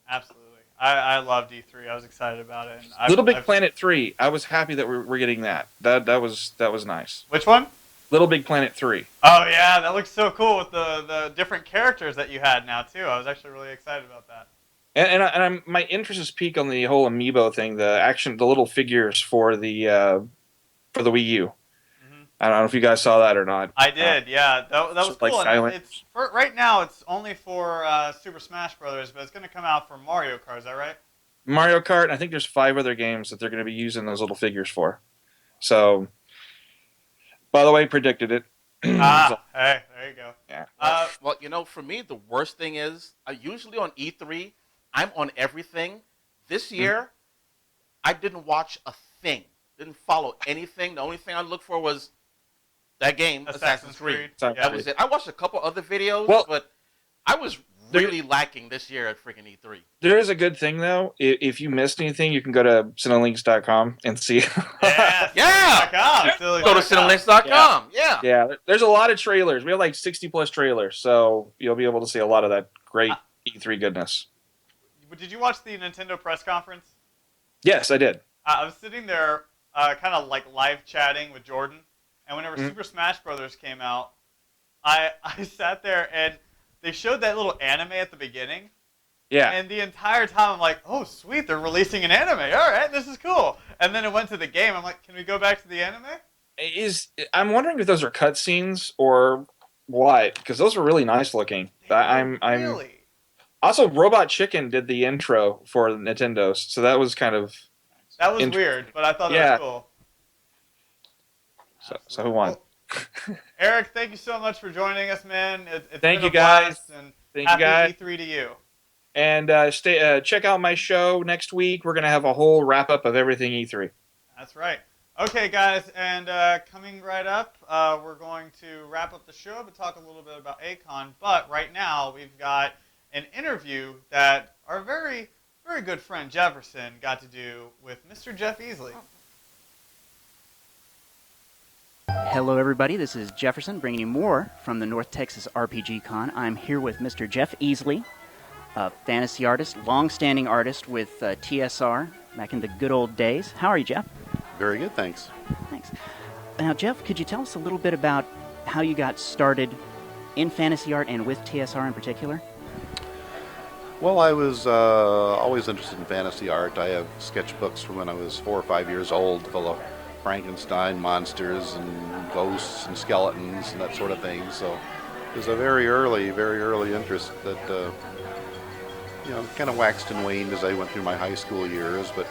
Absolutely. I loved E3. I was excited about it. And Little Big Planet 3. I was happy that we're getting that. That was nice. Which one? Little Big Planet 3. Oh yeah, that looks so cool with the different characters that you had now too. I was actually really excited about that. And my interest is peaked on the whole amiibo thing, the little figures for the Wii U. I don't know if you guys saw that or not. I did, yeah. That was like cool. Skylanders. It's right now. It's only for Super Smash Brothers, but it's going to come out for Mario Kart. Is that right? Mario Kart, and I think there's 5 other games that they're going to be using those little figures for. So, by the way, predicted it. Hey, there you go. Yeah. Well, for me, the worst thing is, usually on E3, I'm on everything. This year, I didn't watch a thing. Didn't follow anything. The only thing I looked for was that game, Assassin's Creed. Yeah. That was it. I watched a couple other videos, Well, but I was really lacking this year at freaking E3. There is a good thing, though. If you missed anything, you can go to cinelinks.com and see. Yeah. Go to cinelinks.com. Yeah. Yeah, there's a lot of trailers. We have like 60-plus trailers, so you'll be able to see a lot of that great E3 goodness. Did you watch the Nintendo press conference? Yes, I did. I was sitting there, kind of like live chatting with Jordan, and whenever Super Smash Brothers came out, I sat there and they showed that little anime at the beginning. Yeah. And the entire time I'm like, oh sweet, they're releasing an anime. All right, this is cool. And then it went to the game. I'm like, can we go back to the anime? I'm wondering if those are cutscenes or what, because those were really nice looking. Really? Also, Robot Chicken did the intro for Nintendo, so that was kind of. That was weird, but I thought that was cool. So who won? Well, Eric, thank you so much for joining us, man. It's Thank been you, a blast, guys. And Thank you, guys. happy E3 to you. And check out my show next week. We're gonna have a whole wrap up of everything E3. That's right. Okay, guys, and coming right up, we're going to wrap up the show, but talk a little bit about A-Kon. But right now, we've got an interview that our very, very good friend Jefferson got to do with Mr. Jeff Easley. Hello, everybody. This is Jefferson bringing you more from the North Texas RPG Con. I'm here with Mr. Jeff Easley, a fantasy artist, long-standing artist with TSR back in the good old days. How are you, Jeff? Very good, thanks. Thanks. Now, Jeff, could you tell us a little bit about how you got started in fantasy art and with TSR in particular? Well, I was always interested in fantasy art. I have sketchbooks from when I was 4 or 5 years old full of Frankenstein monsters and ghosts and skeletons and that sort of thing. So it was a very early interest that kind of waxed and waned as I went through my high school years. But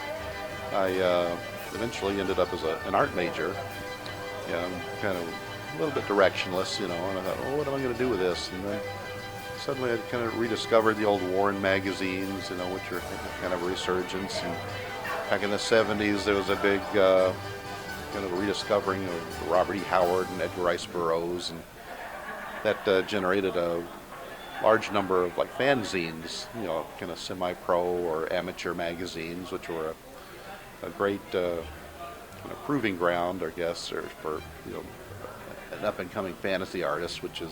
I eventually ended up as an art major. Kind of a little bit directionless, and I thought, oh, what am I going to do with this? And then suddenly I kind of rediscovered the old Warren magazines, which are kind of a resurgence. And back in the 70s, there was a big kind of a rediscovering of Robert E. Howard and Edgar Rice Burroughs, and that generated a large number of like fanzines, kind of semi-pro or amateur magazines, which were a great proving ground, I guess, for an up-and-coming fantasy artist, which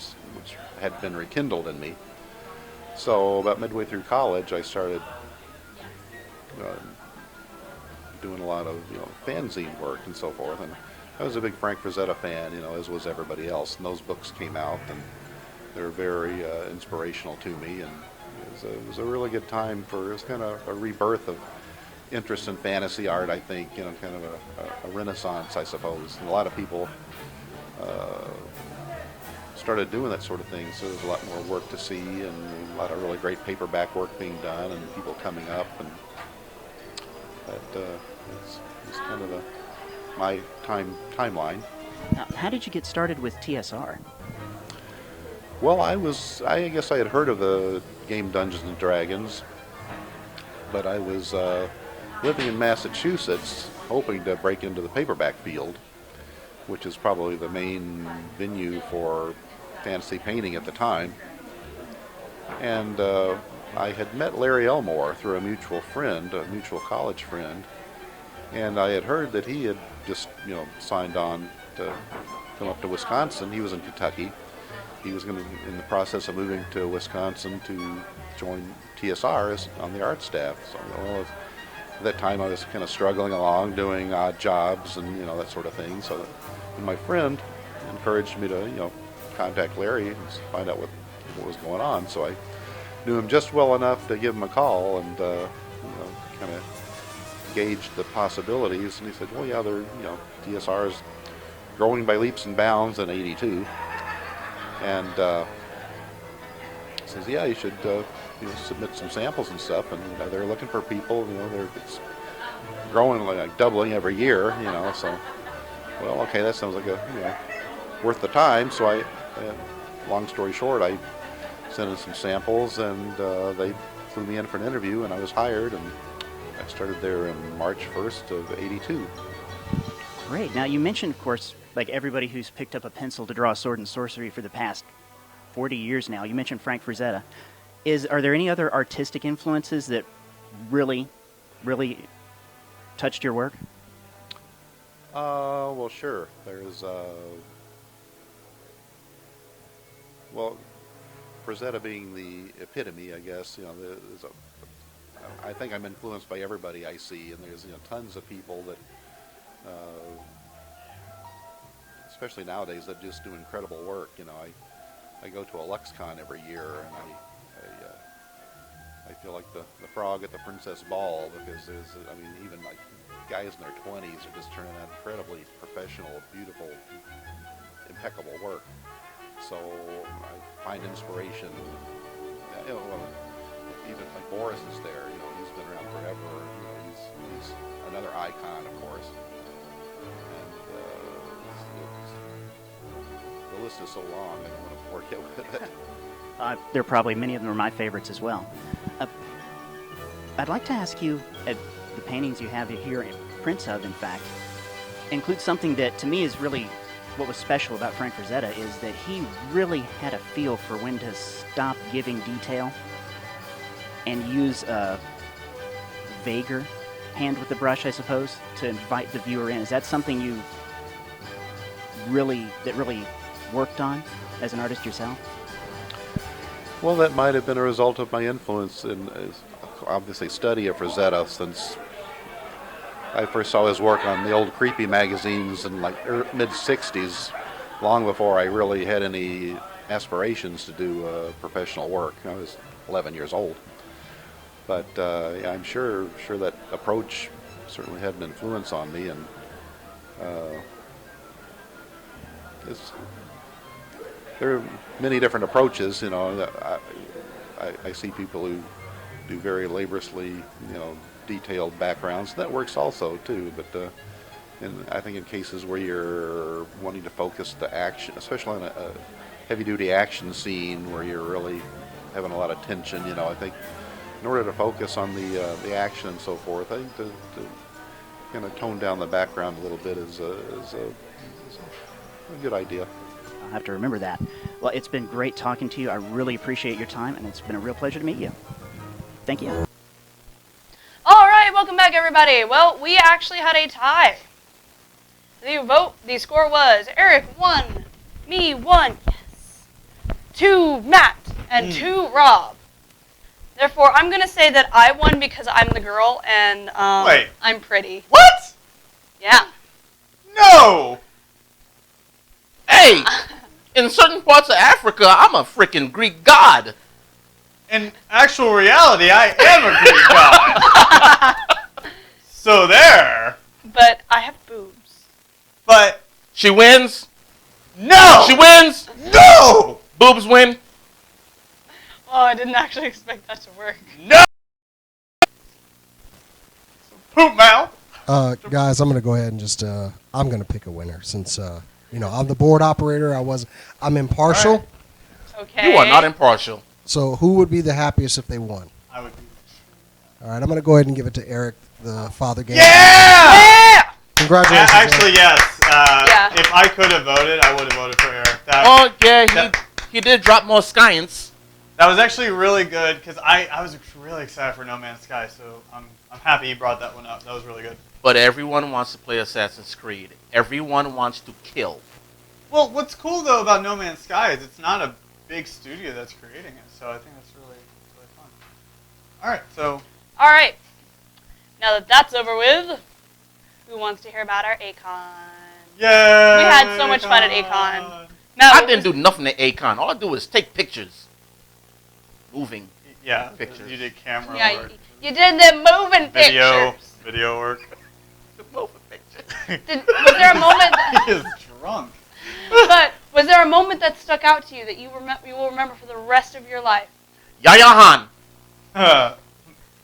had been rekindled in me. So about midway through college, I started doing a lot of fanzine work and so forth, and I was a big Frank Frazetta fan, as was everybody else, and those books came out, and they were very inspirational to me, and it was a really good time it was kind of a rebirth of interest in fantasy art, I think, kind of a renaissance, I suppose, and a lot of people started doing that sort of thing, so there's a lot more work to see, and a lot of really great paperback work being done, and people coming up, and that it's kind of my timeline. Now, how did you get started with TSR? Well, I guess I had heard of the game Dungeons and Dragons, but I was living in Massachusetts, hoping to break into the paperback field, which is probably the main venue for fantasy painting at the time. And I had met Larry Elmore through a mutual college friend, and I had heard that he had just, signed on to come up to Wisconsin. He was in Kentucky. He was in the process of moving to Wisconsin to join TSR on the art staff. So, at that time I was kind of struggling along, doing odd jobs and, that sort of thing. So, and my friend encouraged me to, contact Larry and find out what was going on. So I knew him just well enough to give him a call and, kind of gauge the possibilities. And he said, well, yeah, TSR is growing by leaps and bounds in '82. And says, yeah, you should submit some samples and stuff. And they're looking for people. It's growing like doubling every year. So, well, okay, that sounds like worth the time. So long story short, I sent in some samples, and they flew me in for an interview, and I was hired, and I started there in March 1st of '82. Great. Now, you mentioned, of course, like everybody who's picked up a pencil to draw sword and sorcery for the past 40 years now, you mentioned Frank Frazetta. Are there any other artistic influences that really, really touched your work? Well, sure. There's, Frazetta being the epitome, I guess, I think I'm influenced by everybody I see, and there's, tons of people that, especially nowadays, that just do incredible work. I go to a LuxCon every year, and I feel like the frog at the Princess Ball, because even like guys in their 20s are just turning out incredibly professional, beautiful, impeccable work. So I find inspiration. Even like Boris is there. He's been around forever. He's another icon, of course. And the list is so long, I don't want to bore you with it. There are probably many of them are my favorites as well. I'd like to ask you, the paintings you have here, prints of, in fact, include something that to me is really what was special about Frank Frazetta, is that he really had a feel for when to stop giving detail and use a vaguer hand with the brush, I suppose, to invite the viewer in. Is that something you really worked on as an artist yourself? Well, that might have been a result of my influence in, obviously, study of Frazetta, since I first saw his work on the old creepy magazines in like mid-'60s, long before I really had any aspirations to do professional work. I was 11 years old. But yeah, I'm sure that approach certainly had an influence on me, and there are many different approaches. I see people who do very laboriously, detailed backgrounds. That works also too, but I think in cases where you're wanting to focus the action, especially in a heavy-duty action scene where you're really having a lot of tension, I think in order to focus on the action and so forth, I think to kind of tone down the background a little bit is a good idea. I'll have to remember that. Well, it's been great talking to you. I really appreciate your time, and it's been a real pleasure to meet you. Thank you. All right, welcome back, everybody. Well, we actually had a tie. The score was Eric 1, me 1, yes, 2 Matt, and 2 Rob. Therefore, I'm going to say that I won because I'm the girl and Wait. I'm pretty. What? Yeah. No! Hey, in certain parts of Africa, I'm a freaking Greek god. In actual reality, I am a Greek god. So there. But I have boobs. But She wins. no! She wins. No! Boobs win. Oh, I didn't actually expect that to work. No! Poop mouth. Guys, I'm gonna go ahead and just I'm gonna pick a winner since I'm the board operator. I'm impartial. All Okay. You are not impartial. So who would be the happiest if they won? I would be. All right, I'm gonna go ahead and give it to Eric, the father game. Yeah! Congratulations. Actually, yes. Yeah. If I could have voted, I would have voted for Eric. Oh yeah, he did drop more science. That was actually really good because I was really excited for No Man's Sky, so I'm happy he brought that one up. That was really good. But everyone wants to play Assassin's Creed. Everyone wants to kill. Well, what's cool though about No Man's Sky is it's not a big studio that's creating it, so I think that's really fun. All right, so All right. Now that that's over with, who wants to hear about our A-Kon? yeah, We had so much fun at A-Kon. Matt, I what didn't was- do nothing at A-Kon. All I do is take pictures. Moving. Yeah, Pictures. you did camera Yeah, work, you did the moving video pictures. work. Moving pictures. Was there a moment? He is drunk. But was there a moment that stuck out to you that you will remember for the rest of your life? Yaya Han.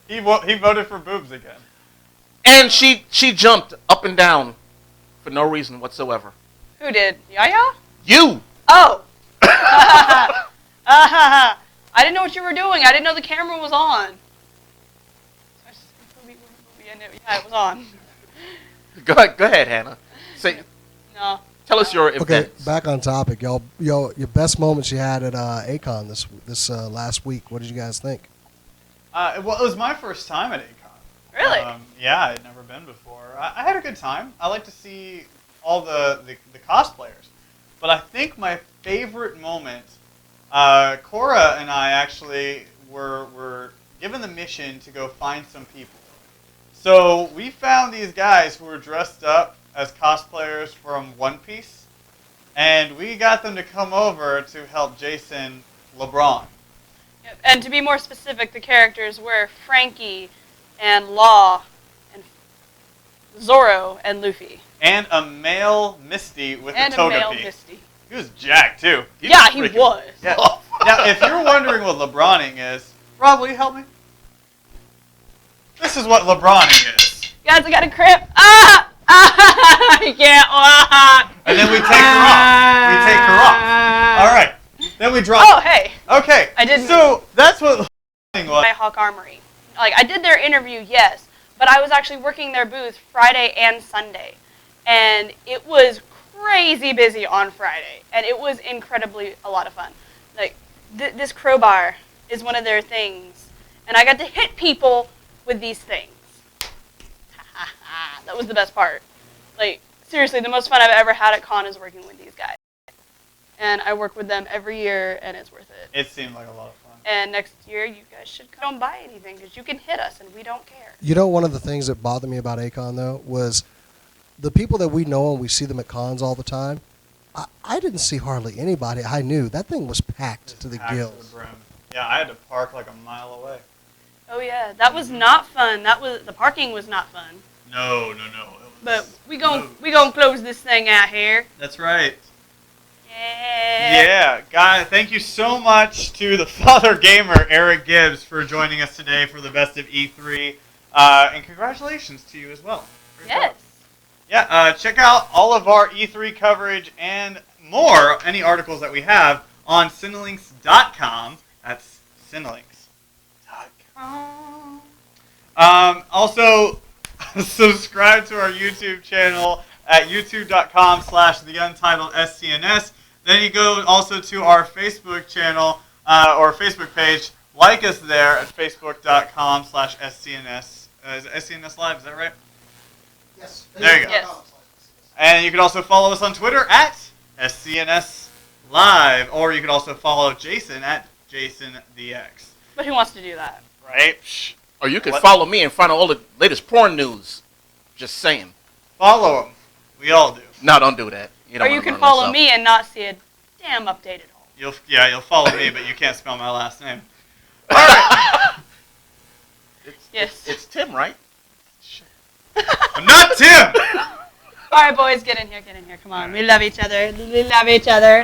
He voted for boobs again. And she jumped up and down for no reason whatsoever. Who did? Yaya? You. Oh. I didn't know what you were doing. I didn't know the camera was on. Yeah, it was on. Go ahead, Hannah. Say, No. tell us your Okay, events. back on topic, y'all. Your best moments you had at A-Kon this last week. What did you guys think? Well, it was my first time at A-Kon. Really? Yeah, I'd never been before. I had a good time. I like to see all the cosplayers. But I think my favorite moment, Cora and I actually were given the mission to go find some people. So we found these guys who were dressed up as cosplayers from One Piece, and we got them to come over to help Jason LeBron. Yep. And to be more specific, the characters were Frankie and Law and Zoro and Luffy. And a male Misty with And a a togepi. male Misty. He was jacked too. He Yeah, was he freaking- was. Yeah. Now, if you're wondering what LeBroning is, Rob, will you help me? This is what LeBroning is. Guys, I got a cramp. Ah! Ah! I can't walk. And then we take her off. We take her off. All right. Then we drop. Oh, hey. Okay. I didn't- So that's what LeBroning was. My Hawk Armory. Like, I did their interview, yes, but I was actually working their booth Friday and Sunday. And it was crazy busy on Friday. And it was incredibly a lot of fun. Like, this crowbar is one of their things. And I got to hit people with these things. That was the best part. Like, seriously, the most fun I've ever had at Con is working with these guys. And I work with them every year, and it's worth it. It seemed like a lot of fun. And next year, you guys should come. Don't buy anything, because you can hit us, and we don't care. You know, one of the things that bothered me about A-Kon, though, was the people that we know and we see them at cons all the time, I didn't see hardly anybody I knew. That thing was packed to the Packed to gills. the brim. Yeah, I had to park like a mile away. Oh, yeah. That was not fun. The parking was not fun. No. But we gonna close this thing out here. That's right. Yeah. Yeah, guys, thank you so much to the father gamer, Eric Gibbs, for joining us today for the Best of E3. And congratulations to you as well. Great Yes. job. Yeah, check out all of our E3 coverage and more, any articles that we have, on Cinelinks.com. That's Cinelinks.com. Also, subscribe to our YouTube channel at youtube.com/theuntitled_SCNS. Then you go also to our Facebook channel or Facebook page. Like us there at facebook.com/SCNS. Is it SCNS Live? Is that right? Yes. There you go. Yes. And you can also follow us on Twitter at SCNS Live, or you can also follow Jason at JasonTheX. But who wants to do that? Right? Psh. Or you can What? follow me and find all the latest porn news. Just saying. Follow him. We all do. No, don't do that. You don't Or you wanna can learn follow myself. me and not see a damn update at all. You'll follow me, but you can't spell my last name. All right. Yes. It's Tim, right? I'm not Tim. All right, boys, get in here. Come on. We love each other.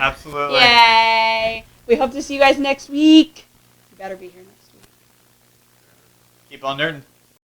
Absolutely. Yay. We hope to see you guys next week. You better be here next week. Keep on nerding.